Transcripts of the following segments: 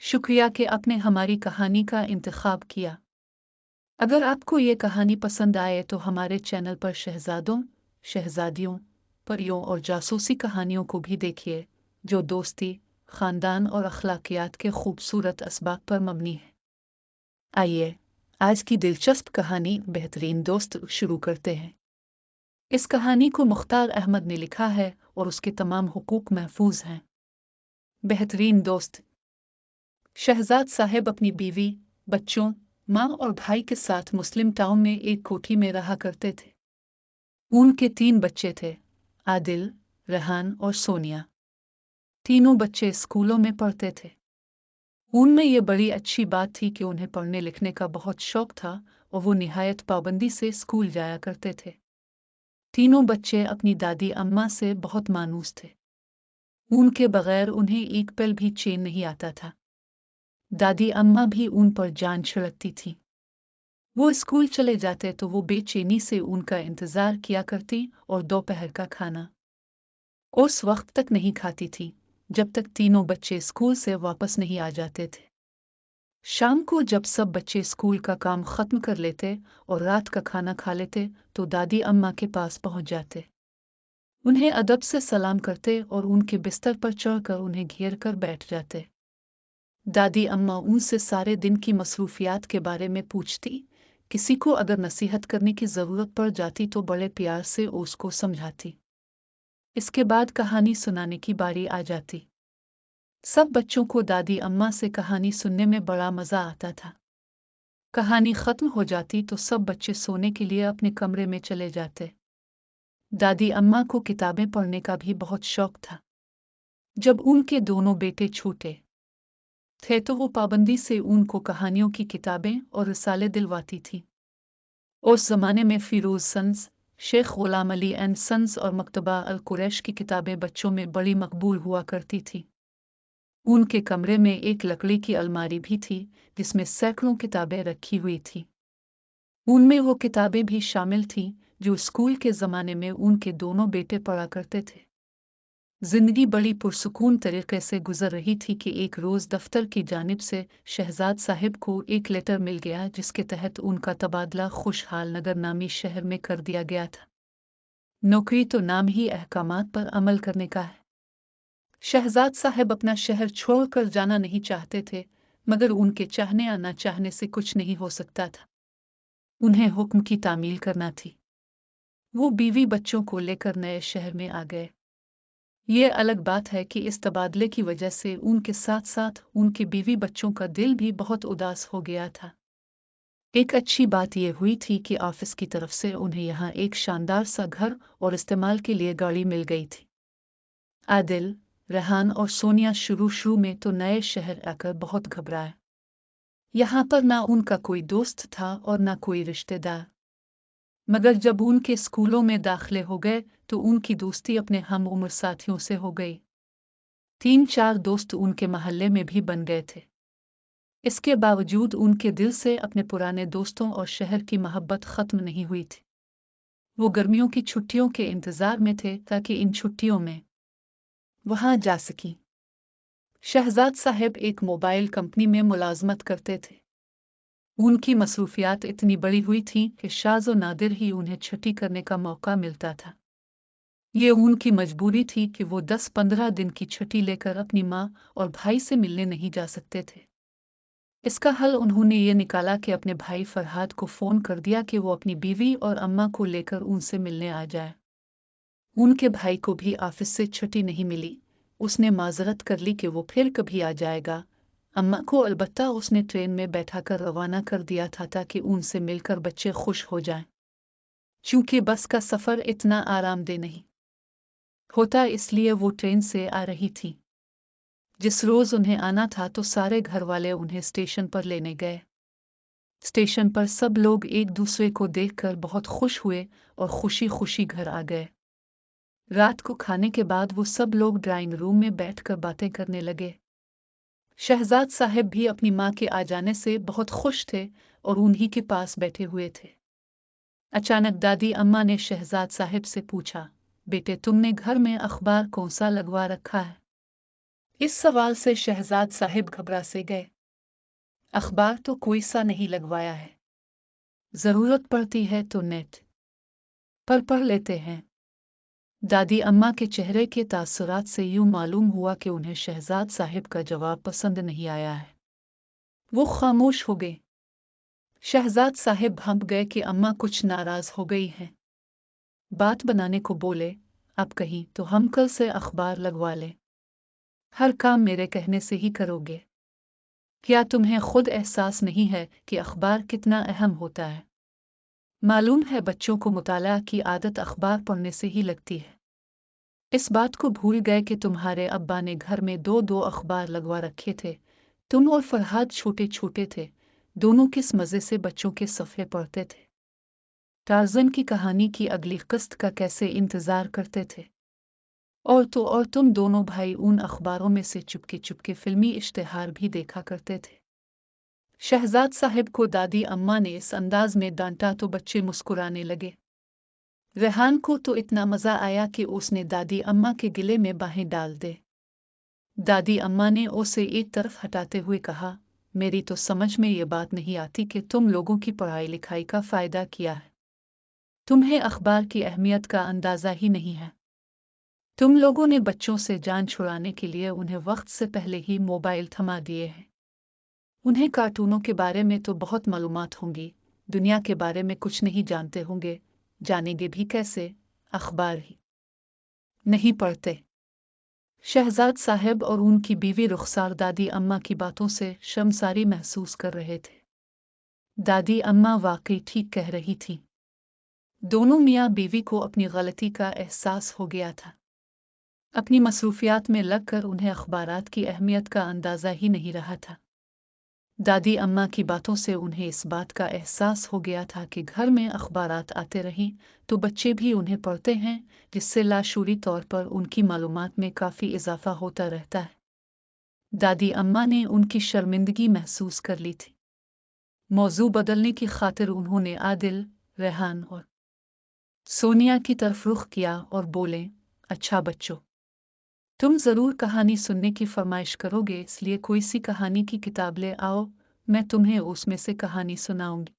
शुक्रिया कि आपने हमारी कहानी का इंतखाब किया। अगर आपको ये कहानी पसंद आए तो हमारे चैनल पर शहजादों, शहजादियों, परियों और जासूसी कहानियों को भी देखिए, जो दोस्ती, खानदान और अखलाकियात के खूबसूरत असबाब पर मबनी है। आइए आज की दिलचस्प कहानी बेहतरीन दोस्त शुरू करते हैं। इस कहानी को मुख्तार अहमद ने लिखा है और उसके तमाम हुकूक महफूज हैं। बेहतरीन दोस्त। शहजाद साहब अपनी बीवी, बच्चों, माँ और भाई के साथ मुस्लिम टाउन में एक कोठी में रहा करते थे। उनके 3 बच्चे थे, आदिल, रेहान और सोनिया। तीनों बच्चे स्कूलों में पढ़ते थे। उनमें ये बड़ी अच्छी बात थी कि उन्हें पढ़ने लिखने का बहुत शौक था और वो निहायत पाबंदी से स्कूल जाया करते थे। तीनों बच्चे अपनी दादी अम्मा से बहुत मानूस थे। उनके बगैर उन्हें एक पल भी चैन नहीं आता था। दादी अम्मा भी उन पर जान छिड़कती थी। वो स्कूल चले जाते तो वो बेचैनी से उनका इंतजार किया करती और दोपहर का खाना उस वक्त तक नहीं खाती थी जब तक तीनों बच्चे स्कूल से वापस नहीं आ जाते थे। शाम को जब सब बच्चे स्कूल का काम खत्म कर लेते और रात का खाना खा लेते तो दादी अम्मा के पास पहुंच जाते। उन्हें अदब से सलाम करते और उनके बिस्तर पर चढ़कर उन्हें घेर कर बैठ जाते। दादी अम्मा उनसे सारे दिन की मसरूफियात के बारे में पूछती। किसी को अगर नसीहत करने की जरूरत पड़ जाती तो बड़े प्यार से उसको समझाती। इसके बाद कहानी सुनाने की बारी आ जाती। सब बच्चों को दादी अम्मा से कहानी सुनने में बड़ा मजा आता था। कहानी खत्म हो जाती तो सब बच्चे सोने के लिए अपने कमरे में चले जाते। दादी अम्मा को किताबें पढ़ने का भी बहुत शौक था। जब उनके दोनों बेटे छोटे थे तो वो पाबंदी से उनको कहानियों की किताबें और रिसाले दिलवाती थी। उस जमाने में Feroz sons, Sheikh Ghulam Ali and sons और मकतबा अल कुरैश की किताबें बच्चों में बड़ी मकबूल हुआ करती थी। उनके कमरे में एक लकड़ी की अलमारी भी थी जिसमें सैकड़ों किताबें रखी हुई थी। उनमें वो किताबें भी शामिल थीं जो स्कूल के ज़माने में उनके दोनों बेटे पढ़ा करते थे। जिंदगी बड़ी पुरसुकून तरीके से गुजर रही थी कि एक रोज़ दफ्तर की जानिब से शहजाद साहिब को एक लेटर मिल गया जिसके तहत उनका तबादला खुशहाल नगर नामी शहर में कर दिया गया था। नौकरी तो नाम ही अहकामात पर अमल करने का है। शहजाद साहब अपना शहर छोड़कर जाना नहीं चाहते थे, मगर उनके चाहने या न चाहने से कुछ नहीं हो सकता था। उन्हें हुक्म की तामील करना थी। वो बीवी बच्चों को लेकर नए शहर में आ गए। ये अलग बात है कि इस तबादले की वजह से उनके साथ साथ उनके बीवी बच्चों का दिल भी बहुत उदास हो गया था। एक अच्छी बात यह हुई थी कि ऑफिस की तरफ से उन्हें यहाँ एक शानदार सा घर और इस्तेमाल के लिए गाड़ी मिल गई थी। आदिल, रेहान और सोनिया शुरू में तो नए शहर आकर बहुत घबराए। यहाँ पर ना उनका कोई दोस्त था और ना कोई रिश्तेदार। मगर जब उनके स्कूलों में दाखिले हो गए तो उनकी दोस्ती अपने हम उम्र साथियों से हो गई। 3-4 दोस्त उनके मोहल्ले में भी बन गए थे। इसके बावजूद उनके दिल से अपने पुराने दोस्तों और शहर की मोहब्बत खत्म नहीं हुई थी। वो गर्मियों की छुट्टियों के इंतजार में थे ताकि इन छुट्टियों में वहां जा सकें। शहजाद साहब एक मोबाइल कंपनी में मुलाजमत करते थे। उनकी मसरूफियात इतनी बड़ी हुई थी कि शाज़ व नादिर ही उन्हें छुट्टी करने का मौका मिलता था। ये उनकी मजबूरी थी कि वो 10-15 दिन की छुट्टी लेकर अपनी माँ और भाई से मिलने नहीं जा सकते थे। इसका हल उन्होंने ये निकाला कि अपने भाई फरहाद को फ़ोन कर दिया कि वो अपनी बीवी और अम्मा को लेकर उनसे मिलने आ जाए। उनके भाई को भी ऑफिस से छुट्टी नहीं मिली। उसने माजरत कर ली कि वो फिर कभी आ जाएगा। अम्मा को अलबत्ता उसने ट्रेन में बैठा कर रवाना कर दिया था ताकि उनसे मिलकर बच्चे खुश हो जाएं। चूंकि बस का सफ़र इतना आरामदेह नहीं होता इसलिए वो ट्रेन से आ रही थी। जिस रोज़ उन्हें आना था तो सारे घर वाले उन्हें स्टेशन पर लेने गए। स्टेशन पर सब लोग एक दूसरे को देखकर बहुत खुश हुए और खुशी खुशी घर आ गए। रात को खाने के बाद वो सब लोग ड्राइंग रूम में बैठकर बातें करने लगे। शहजाद साहब भी अपनी माँ के आ जाने से बहुत खुश थे और उन्हीं के पास बैठे हुए थे। अचानक दादी अम्मा ने शहजाद साहब से पूछा, बेटे तुमने घर में अखबार कौन सा लगवा रखा है? इस सवाल से शहजाद साहिब घबरा से गए। अखबार तो कोई सा नहीं लगवाया है, जरूरत पड़ती है तो नेट पर पढ़ लेते हैं। दादी अम्मा के चेहरे के तासुरात से यूं मालूम हुआ कि उन्हें शहजाद साहिब का जवाब पसंद नहीं आया है। वो खामोश हो गए। शहजाद साहिब भड़क गए कि अम्मा कुछ नाराज हो गई हैं। बात बनाने को बोले, अब कहीं तो हम कल से अखबार लगवा लें। हर काम मेरे कहने से ही करोगे? क्या तुम्हें खुद एहसास नहीं है कि अखबार कितना अहम होता है? मालूम है बच्चों को मुताला की आदत अखबार पढ़ने से ही लगती है। इस बात को भूल गए कि तुम्हारे अब्बा ने घर में दो दो अखबार लगवा रखे थे। तुम और फरहाद छोटे छोटे थे, दोनों किस मज़े से बच्चों के सफ़े पढ़ते थे। टार्ज़न की कहानी की अगली किस्त का कैसे इंतज़ार करते थे। और तुम दोनों भाई उन अखबारों में से चुपके चुपके फिल्मी इश्तिहार भी देखा करते थे। शहजाद साहिब को दादी अम्मा ने इस अंदाज में डांटा तो बच्चे मुस्कुराने लगे। रेहान को तो इतना मज़ा आया कि उसने दादी अम्मा के गिले में बाहें डाल दे। दादी अम्मा ने उसे एक तरफ हटाते हुए कहा, मेरी तो समझ में ये बात नहीं आती कि तुम लोगों की पढ़ाई लिखाई का फ़ायदा किया है। तुम्हें अखबार की अहमियत का अंदाज़ा ही नहीं है। तुम लोगों ने बच्चों से जान छुड़ाने के लिए उन्हें वक्त से पहले ही मोबाइल थमा दिए हैं। उन्हें कार्टूनों के बारे में तो बहुत मालूमात होंगी, दुनिया के बारे में कुछ नहीं जानते होंगे। जानेंगे भी कैसे? अखबार ही नहीं पढ़ते। शहजाद साहब और उनकी बीवी रुखसार दादी अम्मा की बातों से शर्मसारी महसूस कर रहे थे। दादी अम्मा वाकई ठीक कह रही थी। दोनों मियाँ बीवी को अपनी गलती का एहसास हो गया था। अपनी मसरूफियात में लगकर उन्हें अखबारात की अहमियत का अंदाज़ा ही नहीं रहा था। दादी अम्मा की बातों से उन्हें इस बात का एहसास हो गया था कि घर में अखबारात आते रहें तो बच्चे भी उन्हें पढ़ते हैं, जिससे लाशूरी तौर पर उनकी मालूमात में काफ़ी इजाफा होता रहता है। दादी अम्मा ने उनकी शर्मिंदगी महसूस कर ली थी। मौजू बदलने की खातिर उन्होंने आदिल, रेहान और सोनिया की तरफ रुख किया और बोले, अच्छा बच्चों, तुम ज़रूर कहानी सुनने की फरमाइश करोगे, इसलिए कोई सी कहानी की किताब ले आओ, मैं तुम्हें उसमें से कहानी सुनाऊंगी।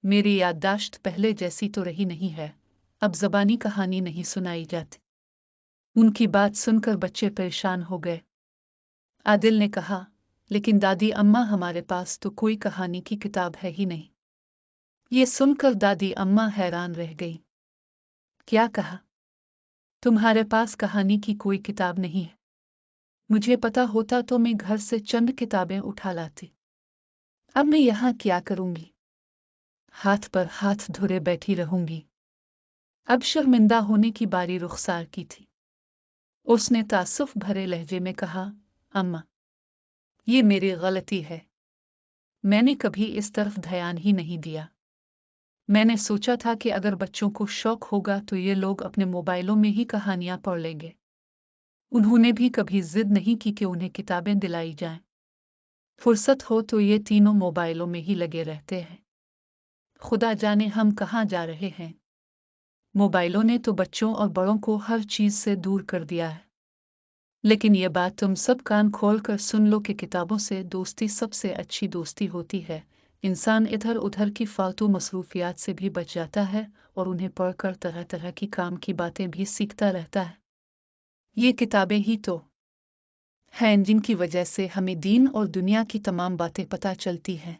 मेरी याददाश्त पहले जैसी तो रही नहीं है, अब ज़बानी कहानी नहीं सुनाई जाती। उनकी बात सुनकर बच्चे परेशान हो गए। आदिल ने कहा, लेकिन दादी अम्मा हमारे पास तो कोई कहानी की किताब है ही नहीं। ये सुनकर दादी अम्मा हैरान रह गई। क्या कहा? तुम्हारे पास कहानी की कोई किताब नहीं है? मुझे पता होता तो मैं घर से चंद किताबें उठा लाती। अब मैं यहाँ क्या करूंगी? हाथ पर हाथ धरे बैठी रहूंगी। अब शर्मिंदा होने की बारी रुखसार की थी। उसने तासुफ भरे लहजे में कहा, अम्मा, ये मेरी गलती है। मैंने कभी इस तरफ ध्यान ही नहीं दिया। मैंने सोचा था कि अगर बच्चों को शौक होगा तो ये लोग अपने मोबाइलों में ही कहानियां पढ़ लेंगे। उन्होंने भी कभी जिद नहीं की कि उन्हें किताबें दिलाई जाएं। फुर्सत हो तो ये तीनों मोबाइलों में ही लगे रहते हैं। खुदा जाने हम कहाँ जा रहे हैं। मोबाइलों ने तो बच्चों और बड़ों को हर चीज़ से दूर कर दिया है। लेकिन ये बात तुम सब कान खोल कर सुन लो कि किताबों से दोस्ती सबसे अच्छी दोस्ती होती है। इंसान इधर उधर की फालतू मसरूफियात से भी बच जाता है और उन्हें पढ़कर तरह तरह की काम की बातें भी सीखता रहता है। ये किताबें ही तो हैं जिनकी वजह से हमें दीन और दुनिया की तमाम बातें पता चलती हैं।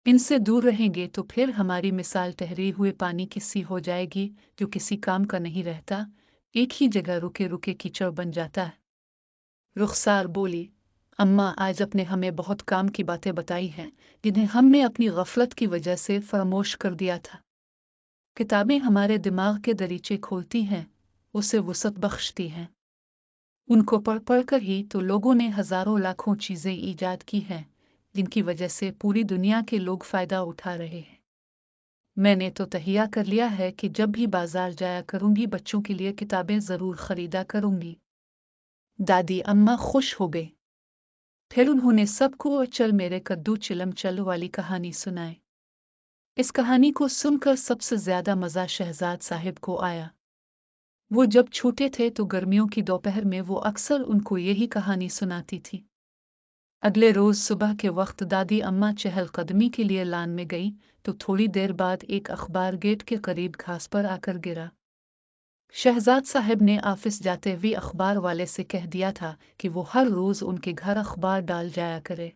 इनसे दूर रहेंगे तो फिर हमारी मिसाल ठहरे हुए पानी की सी हो जाएगी, जो किसी काम का नहीं रहता, एक ही जगह रुके रुके कीचड़ बन जाता है। रुखसार बोली, अम्मा, आज अपने हमें बहुत काम की बातें बताई हैं, जिन्हें हमने अपनी गफलत की वजह से फरामोश कर दिया था। किताबें हमारे दिमाग के दरीचे खोलती हैं, उसे वुसअत बख्शती हैं। उनको पढ़ पढ़ कर ही तो लोगों ने हजारों लाखों चीजें ईजाद की हैं, जिनकी वजह से पूरी दुनिया के लोग फायदा उठा रहे हैं। मैंने तो तहिया कर लिया है कि जब भी बाजार जाया करूंगी बच्चों के लिए किताबें जरूर खरीदा करूंगी। दादी अम्मा खुश हो गई। फिर उन्होंने सबको चल मेरे कद्दू चिलम चल वाली कहानी सुनाई। इस कहानी को सुनकर सबसे ज्यादा मजा शहजाद साहिब को आया। वो जब छोटे थे तो गर्मियों की दोपहर में वो अक्सर उनको यही कहानी सुनाती थी। अगले रोज सुबह के वक्त दादी अम्मा चहलकदमी के लिए लान में गई तो थोड़ी देर बाद एक अखबार गेट के करीब घास पर आकर गिरा। शहजाद साहब ने ऑफिस जाते हुए अखबार वाले से कह दिया था कि वो हर रोज उनके घर अखबार डाल जाया करे।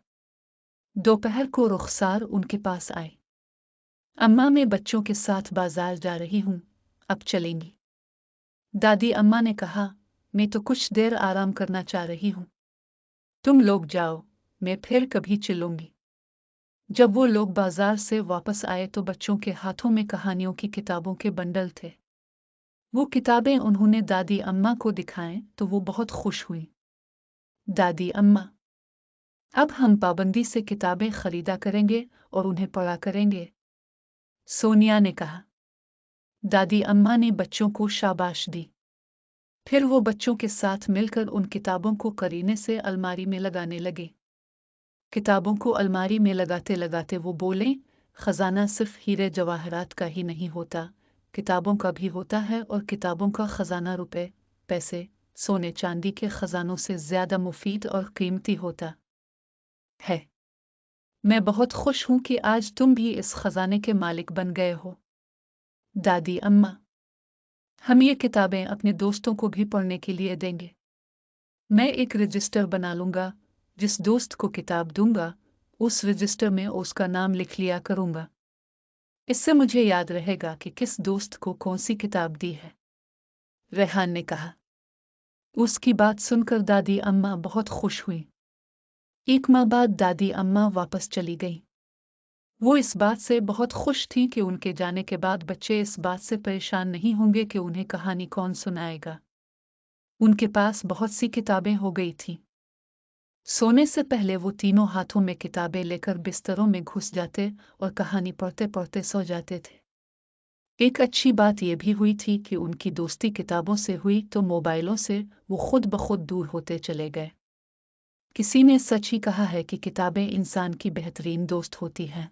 दोपहर को रुखसार उनके पास आए। अम्मा मैं बच्चों के साथ बाजार जा रही हूँ, अब चलेंगी? दादी अम्मा ने कहा, मैं तो कुछ देर आराम करना चाह रही हूँ। तुम लोग जाओ, मैं फिर कभी चलूंगी। जब वो लोग बाजार से वापस आए तो बच्चों के हाथों में कहानियों की किताबों के बंडल थे। वो किताबें उन्होंने दादी अम्मा को दिखाएं तो वो बहुत खुश हुई। दादी अम्मा, अब हम पाबंदी से किताबें खरीदा करेंगे और उन्हें पढ़ा करेंगे, सोनिया ने कहा। दादी अम्मा ने बच्चों को शाबाश दी। फिर वो बच्चों के साथ मिलकर उन किताबों को करीने से अलमारी में लगाने लगे। किताबों को अलमारी में लगाते लगाते वो बोले, खजाना सिर्फ हीरे जवाहरात का ही नहीं होता, किताबों का भी होता है, और किताबों का खजाना रुपए, पैसे, सोने चांदी के खजानों से ज्यादा मुफीद और कीमती होता है। मैं बहुत खुश हूं कि आज तुम भी इस खजाने के मालिक बन गए हो। दादी अम्मा, हम ये किताबें अपने दोस्तों को भी पढ़ने के लिए देंगे। मैं एक रजिस्टर बना लूंगा, जिस दोस्त को किताब दूंगा उस रजिस्टर में उसका नाम लिख लिया करूंगा। इससे मुझे याद रहेगा कि किस दोस्त को कौन सी किताब दी है, रेहान ने कहा। उसकी बात सुनकर दादी अम्मा बहुत खुश हुई। एक माह बाद दादी अम्मा वापस चली गई। वो इस बात से बहुत खुश थी कि उनके जाने के बाद बच्चे इस बात से परेशान नहीं होंगे कि उन्हें कहानी कौन सुनाएगा। उनके पास बहुत सी किताबें हो गई थीं। सोने से पहले वो तीनों हाथों में किताबें लेकर बिस्तरों में घुस जाते और कहानी पढ़ते पढ़ते सो जाते थे। एक अच्छी बात यह भी हुई थी कि उनकी दोस्ती किताबों से हुई तो मोबाइलों से वो खुद ब खुद दूर होते चले गए। किसी ने सच ही कहा है कि किताबें इंसान की बेहतरीन दोस्त होती हैं।